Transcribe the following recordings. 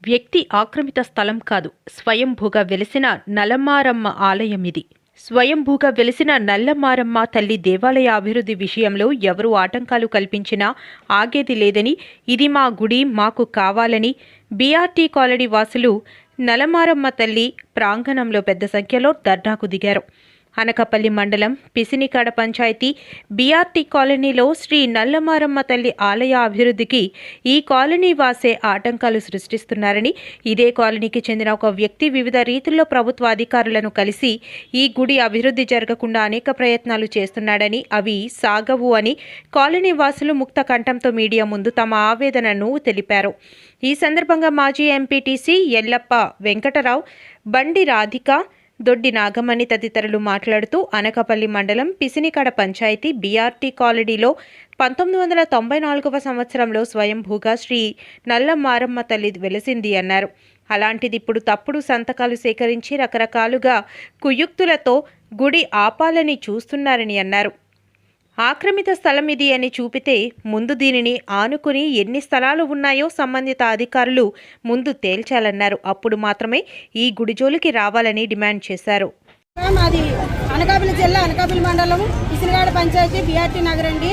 వ్యక్తి ఆక్రమిత స్థలం కాదు, స్వయంభూగా వెలిసిన నల్లమారమ్మ ఆలయం ఇది. స్వయంభూగా వెలిసిన నల్లమారమ్మ తల్లి దేవాలయ అభివృద్ధి విషయంలో ఎవరు ఆటంకాలు కల్పించినా ఆగేది లేదని, ఇది మా గుడి, మాకు కావాలని బీఆర్టీ కాలనీ వాసులు నల్లమారమ్మ తల్లి ప్రాంగణంలో పెద్ద సంఖ్యలో ధర్నాకు దిగారు. అనకాపల్లి మండలం పిసినికాడ పంచాయతీ బీఆర్టీ కాలనీలో శ్రీ నల్లమారమ్మ తల్లి ఆలయ అభివృద్ధికి ఈ కాలనీ వాసే ఆటంకాలు సృష్టిస్తున్నారని, ఇదే కాలనీకి చెందిన ఒక వ్యక్తి వివిధ రీతుల్లో ప్రభుత్వ అధికారులను కలిసి ఈ గుడి అభివృద్ధి జరగకుండా అనేక ప్రయత్నాలు చేస్తున్నాడని, అవి సాగవు అని కాలనీ వాసులు ముక్త కంఠంతో మీడియా ముందు తమ ఆవేదనను తెలిపారు. ఈ సందర్భంగా మాజీ ఎంపీటీసీ ఎల్లప్ప వెంకటరావు, బండి రాధిక, దొడ్డి నాగమణి తదితరులు మాట్లాడుతూ అనకాపల్లి మండలం పిసినికాడ పంచాయతీ బీఆర్టీ కాలనీలో 1994వ సంవత్సరంలో స్వయంభూగా శ్రీ నల్లమారమ్మ తల్లి వెలిసింది అన్నారు. అలాంటిది ఇప్పుడు తప్పుడు సంతకాలు సేకరించి రకరకాలుగా కుయుక్తులతో గుడి ఆపాలని చూస్తున్నారని అన్నారు. ఆక్రమిత స్థలం ఇది అని చూపితే ముందు దీనిని ఆనుకుని ఎన్ని స్థలాలు ఉన్నాయో సంబంధిత అధికారులు ముందు తేల్చాలన్నారు. అప్పుడు మాత్రమే ఈ గుడి జోలికి రావాలని డిమాండ్ చేశారు. మాది అనకాపల్లి జిల్లా అనకాపల్లి మండలం పిసినికాడ పంచాయతీ బీఆర్టీ నగర్ అండి.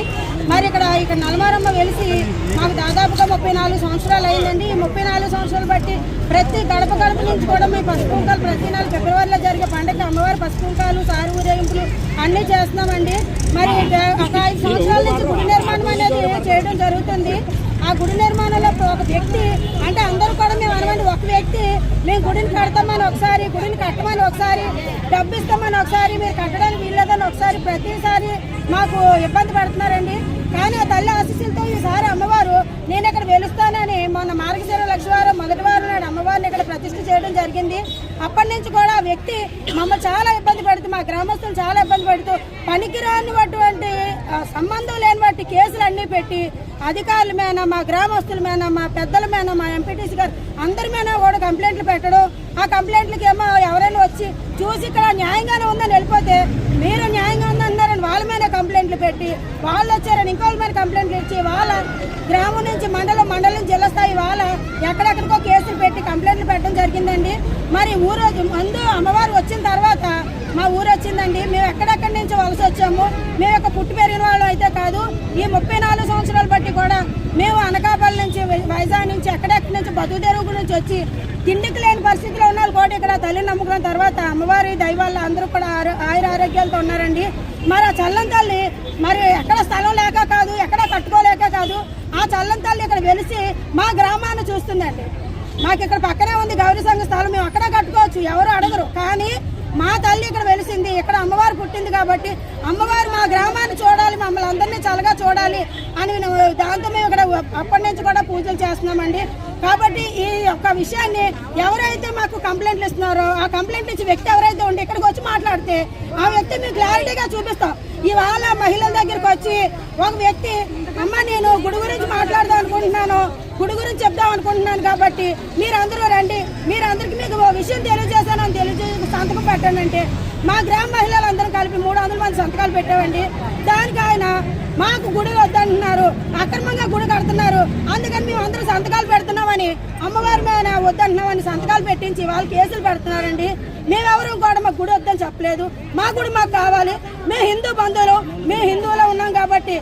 మరి ఇక్కడ నల్లమారమ్మ వెలిసి మాకు దాదాపుగా 34 సంవత్సరాలు అయిందండి. ఈ 34 సంవత్సరాలు బట్టి ప్రతి గడప గడప నుంచి కూడా మేము పసుపు కుంకాలు ప్రతి నెల ఫిబ్రవరిలో జరిగే పండుగ అమ్మవారి పసుపు కుంకాలు, సారు ఊరేగింపులు అన్నీ చేస్తున్నామండి. మరి ఒక 5 సంవత్సరాల నుంచి గుడి నిర్మాణం అనేది చేయడం జరుగుతుంది. ఆ గుడి నిర్మాణంలో ఒక వ్యక్తి అంటే అందరూ కూడా మేము అనమని ఒక వ్యక్తి మేము గుడిని కడతామని ఒకసారి, గుడిని కట్టమని ఒకసారి, డబ్బు ఇస్తామని ఒకసారి, మీరు కట్టడానికి వీల్లేదని ఒకసారి, ప్రతిసారి మాకు ఇబ్బంది పడుతున్నారండి. కానీ ఆ తల్లి ఆశీస్సులతో ఈసారి అమ్మవారు నేను ఇక్కడ వెలుస్తానని మొన్న మార్గశిర లక్షవారం మొదటి వారం నాడు అమ్మవారిని ఇక్కడ ప్రతిష్ఠ చేయడం జరిగింది. అప్పటి నుంచి కూడా ఆ వ్యక్తి మమ్మల్ని చాలా ఇబ్బంది పడుతూ, మా గ్రామస్తులు చాలా ఇబ్బంది పడుతూ, పనికిరానిటువంటి సంబంధం లేని వాటి కేసులు అన్నీ పెట్టి అధికారుల మీద, మా గ్రామస్తుల మీద, మా పెద్దల మీద, మా ఎంపీటీసీ గారు అందరి మీద కూడా కంప్లైంట్లు పెట్టడం. ఆ కంప్లైంట్లకి ఏమో ఎవరైనా వచ్చి చూసి ఇక్కడ న్యాయంగానే ఉందని వెళ్ళిపోతే మీరు న్యాయంగా ఉందన్నారని వాళ్ళ మీద కంప్లైంట్లు పెట్టి, వాళ్ళు వచ్చారని ఇంకోళ్ళ మీద కంప్లైంట్లు ఇచ్చి, వాళ్ళ గ్రామం నుంచి మండలం జిల్లా స్థాయి వాళ్ళ ఎక్కడెక్కడికో కేసులు పెట్టి కంప్లైంట్లు పెట్టడం జరిగిందండి. మరి ముందు అమ్మవారు వచ్చిన తర్వాత మా ఊరు వచ్చిందండి. మేము ఎక్కడెక్కడి నుంచి వలస వచ్చాము. మేము ఒక పుట్టి పెరిగిన వాళ్ళు అయితే కాదు. ఈ 34 సంవత్సరాలు బట్టి కూడా మేము అనకాపల్లి నుంచి, వైజాగ్ నుంచి, ఎక్కడెక్కడి నుంచి, బతుకుదెరువు నుంచి వచ్చి తిండికి లేని పరిస్థితిలో ఉన్న వాళ్ళు కూడా ఇక్కడ తల్లిని నమ్ముకున్న తర్వాత అమ్మవారి దైవాళ్ళు అందరూ కూడా ఆయుర ఆరోగ్యాలతో ఉన్నారండి. మరి ఆ చల్లని తల్లి మరి ఎక్కడ స్థలం లేక కాదు, ఎక్కడ కట్టుకోలేక కాదు, ఆ చల్లని తల్లి ఇక్కడ వెలిసి మా గ్రామాన్ని చూస్తుందండి. మాకు ఇక్కడ పక్కనే ఉంది గౌరీ సంఘ స్థలం, మేము అక్కడ కట్టుకోవచ్చు, ఎవరు అడగరు. కానీ మా తల్లి ఇక్కడ వెలిసింది, ఇక్కడ అమ్మవారు పుట్టింది కాబట్టి అమ్మవారు మా గ్రామాన్ని చూడాలి, మమ్మల్ని అందరినీ చల్లగా చూడాలి అని దాంతో మేము ఇక్కడ అప్పటి నుంచి కూడా పూజలు చేస్తున్నామండి. కాబట్టి ఈ యొక్క విషయాన్ని ఎవరైతే మాకు కంప్లైంట్లు ఇస్తున్నారో ఆ కంప్లైంట్ ఇచ్చే వ్యక్తి ఎవరైతే ఉండి ఇక్కడికి వచ్చి మాట్లాడితే ఆ వ్యక్తి మేము క్లారిటీగా చూపిస్తాం. ఇవాళ మహిళల దగ్గరికి వచ్చి ఒక వ్యక్తి అమ్మ నేను గుడి గురించి మాట్లాడదాం అనుకుంటున్నాను, గుడి గురించి చెప్దాం అనుకుంటున్నాను కాబట్టి మీరందరూ రండి, మీరందరికీ మీకు ఓ విషయం తెలియజేశానని తెలియజేసి సంతకం పెట్టండి అంటే మా గ్రామ మహిళలందరూ కలిపి 300 మంది సంతకాలు పెట్టామండి. దానికి ఆయన మాకు గుడి వద్దంటున్నారు, అక్రమంగా గుడి కడుతున్నారు, అందుకని మేము అందరూ సంతకాలు పెడుతున్నామని అమ్మవారి మీద వద్దంటున్నామని సంతకాలు పెట్టించి వాళ్ళు కేసులు పెడుతున్నారండి. మేమెవరూ కూడా మాకు గుడి వద్దని చెప్పలేదు. మా గుడి మాకు కావాలి, మేము హిందూ బంధువులు, మేము హిందువులో ఉన్నాం కాబట్టి